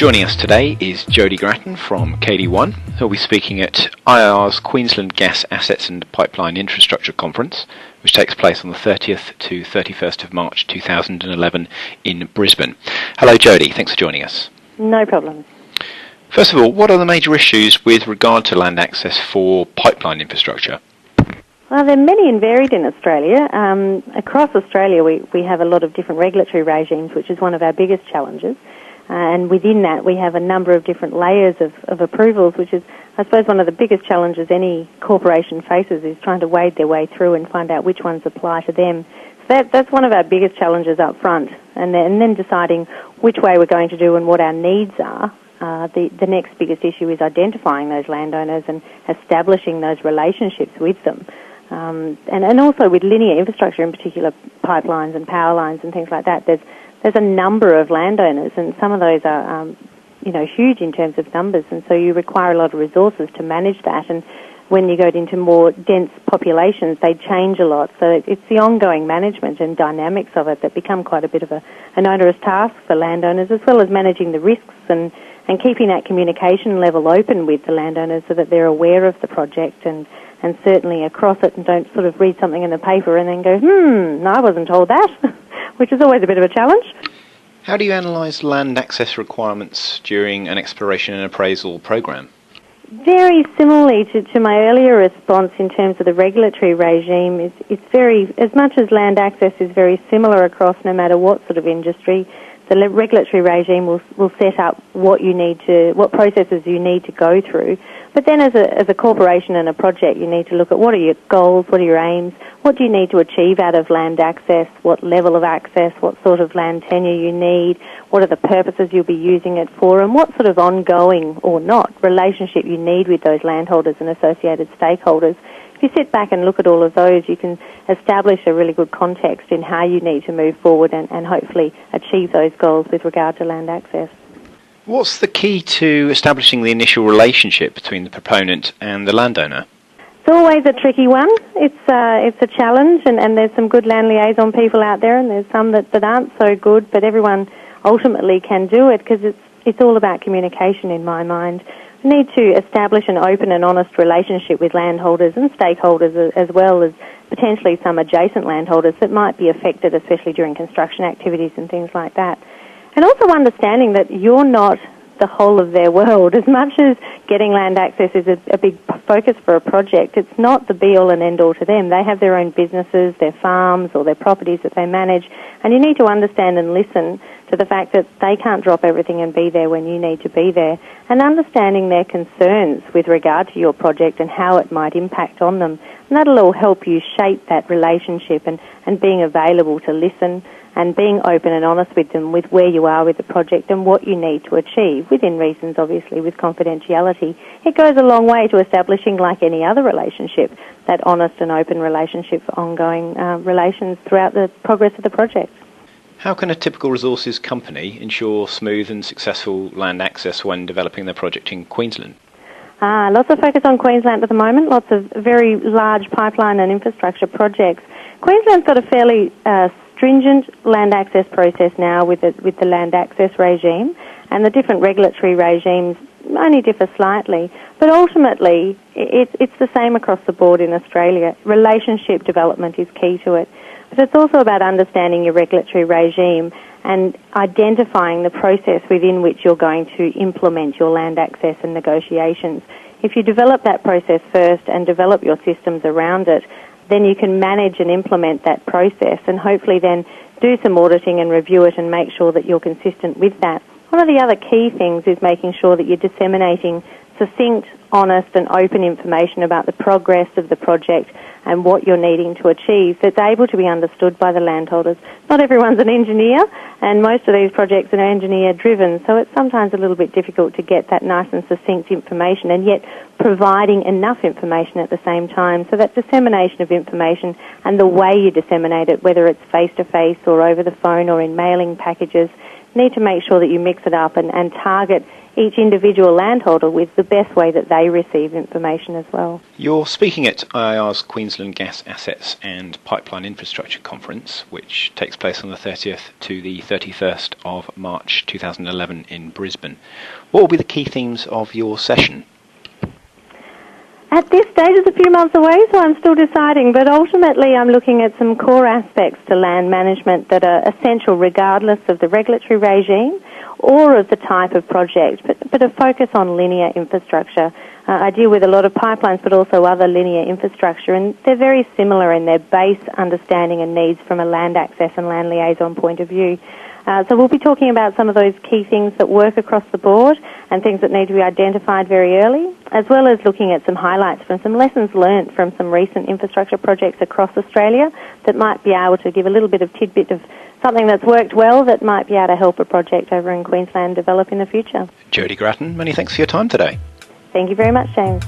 Joining us today is Jodi Gratton from KD1, who will be speaking at IIR's Queensland Gas Assets and Pipeline Infrastructure Conference, which takes place on the 30th to 31st of March 2011 in Brisbane. Hello Jodi, thanks for joining us. No problem. First of all, what are the major issues with regard to land access for pipeline infrastructure? Well, there are many and varied in Australia. Across Australia we have a lot of different regulatory regimes, which is one of our biggest challenges. And within that, we have a number of different layers of approvals, which is, I suppose, one of the biggest challenges any corporation faces is trying to wade their way through and find out which ones apply to them. So that's one of our biggest challenges up front. And then deciding which way we're going to do and what our needs are. The next biggest issue is identifying those landowners and establishing those relationships with them. And also with linear infrastructure, in particular pipelines and power lines and things like that, there's a number of landowners, and some of those are, huge in terms of numbers, and so you require a lot of resources to manage that. And when you go into more dense populations, they change a lot. So it's the ongoing management and dynamics of it that become quite a bit of an onerous task for landowners, as well as managing the risks and keeping that communication level open with the landowners so that they're aware of the project and certainly across it and don't sort of read something in the paper and then go, I wasn't told that, which is always a bit of a challenge. How do you analyse land access requirements during an exploration and appraisal program? Very similarly to my earlier response in terms of the regulatory regime, it's very, as much as land access is very similar across no matter what sort of industry, the regulatory regime will set up what processes you need to go through. But then as a corporation and a project, you need to look at what are your goals, what are your aims, what do you need to achieve out of land access, what level of access, what sort of land tenure you need, what are the purposes you'll be using it for, and what sort of ongoing or not relationship you need with those landholders and associated stakeholders. If you sit back and look at all of those, you can establish a really good context in how you need to move forward and hopefully achieve those goals with regard to land access. What's the key to establishing the initial relationship between the proponent and the landowner? It's always a tricky one. It's a challenge, and there's some good land liaison people out there, and there's some that aren't so good, but everyone ultimately can do it because it's all about communication in my mind. We need to establish an open and honest relationship with landholders and stakeholders, as well as potentially some adjacent landholders that might be affected, especially during construction activities and things like that. And also understanding that you're not the whole of their world. As much as getting land access is a big focus for a project, it's not the be-all and end-all to them. They have their own businesses, their farms or their properties that they manage, and you need to understand and listen to the fact that they can't drop everything and be there when you need to be there, and understanding their concerns with regard to your project and how it might impact on them. And that'll all help you shape that relationship and being available to listen and being open and honest with them with where you are with the project and what you need to achieve, within reasons, obviously, with confidentiality. It goes a long way to establishing, like any other relationship, that honest and open relationship for ongoing relations throughout the progress of the project. How can a typical resources company ensure smooth and successful land access when developing their project in Queensland? Lots of focus on Queensland at the moment, lots of very large pipeline and infrastructure projects. Queensland's got a fairly stringent land access process now with the land access regime, and the different regulatory regimes only differ slightly, but ultimately it's the same across the board in Australia. Relationship development is key to it, but it's also about understanding your regulatory regime and identifying the process within which you're going to implement your land access and negotiations. If you develop that process first and develop your systems around it, then you can manage and implement that process and hopefully then do some auditing and review it and make sure that you're consistent with that. One of the other key things is making sure that you're disseminating succinct, honest and open information about the progress of the project and what you're needing to achieve that's able to be understood by the landholders. Not everyone's an engineer, and most of these projects are engineer-driven, so it's sometimes a little bit difficult to get that nice and succinct information, and yet providing enough information at the same time. So that dissemination of information and the way you disseminate it, whether it's face-to-face or over the phone or in mailing packages, need to make sure that you mix it up and target each individual landholder with the best way that they receive information as well. You're speaking at IIR's Queensland Gas Assets and Pipeline Infrastructure Conference, which takes place on the 30th to the 31st of March 2011 in Brisbane. What will be the key themes of your session? At this stage, it's a few months away, so I'm still deciding, but ultimately I'm looking at some core aspects to land management that are essential regardless of the regulatory regime or of the type of project, but a focus on linear infrastructure. I deal with a lot of pipelines, but also other linear infrastructure, and they're very similar in their base understanding and needs from a land access and land liaison point of view. So we'll be talking about some of those key things that work across the board and things that need to be identified very early, as well as looking at some highlights from some lessons learnt from some recent infrastructure projects across Australia that might be able to give a little bit of tidbit of something that's worked well that might be able to help a project over in Queensland develop in the future. Jodi Gratton, many thanks for your time today. Thank you very much, James.